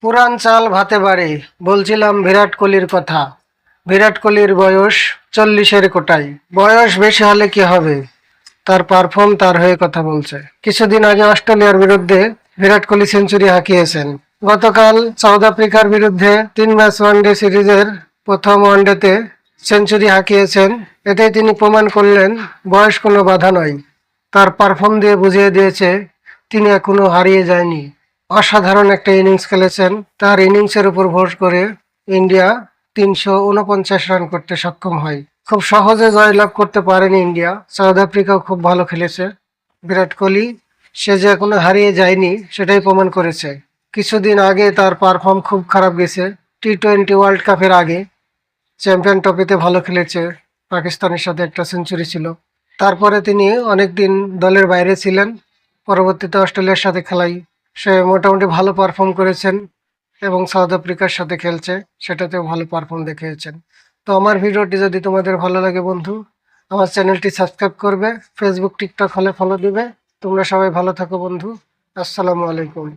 পুরান চাল ভাতে বাড়ি। বলছিলাম বিরাট কোহলির কথা। বিরাট কোহলির বয়স 40-এর কোটায়। বয়স বেশি হলে কি হবে, তার পারফর্ম তার হয়ে কথা বলছে। কিছুদিন আগে অস্ট্রেলিয়ার বিরুদ্ধে বিরাট কোহলি সেঞ্চুরি হাঁকিয়েছেন। গতকাল সাউথ আফ্রিকার বিরুদ্ধে 3 ম্যাচ ওয়ানডে সিরিজের প্রথম ওয়ানডেতে সেঞ্চুরি হাঁকিয়েছেন। এতেই তিনি প্রমাণ করলেন বয়স কোনো বাধা নয়। তার পারফর্ম দিয়ে বুঝিয়ে দিয়েছে তিনি এখনো হারিয়ে যায়নি। অসাধারণ একটা ইনিংস খেলেছেন। তার ইনিংসের উপর ভর করে ইন্ডিয়া 349 রান করতে সক্ষম হয়। খুব সহজে জয়লাভ করতে পারেনি ইন্ডিয়া। সাউথ আফ্রিকাও খুব ভালো খেলেছে। বিরাট কোহলি সে যে এখনো হারিয়ে যায়নি সেটাই প্রমাণ করেছে। কিছুদিন আগে তার পারফর্ম খুব খারাপ গেছে। টি-20 ওয়ার্ল্ড কাপের আগে চ্যাম্পিয়ন ট্রফিতে ভালো খেলেছে, পাকিস্তানের সাথে একটা সেঞ্চুরি ছিল। তারপরে তিনি অনেকদিন দলের বাইরে ছিলেন। পরবর্তীতে অস্ট্রেলিয়ার সাথে খেলাই সে মোটামুটি ভালো পারফর্ম করেছেন এবং সাউথ আফ্রিকার সাথে খেলছে, সেটাতেও ভালো পারফর্ম দেখিয়েছেন। তো আমার ভিডিওটি যদি তোমাদের ভালো লাগে বন্ধু, আমার চ্যানেলটি সাবস্ক্রাইব করবে, ফেসবুক টিকটক হলে ফলো দিবে। তোমরা সবাই ভালো থাকো বন্ধু। আসসালামু আলাইকুম।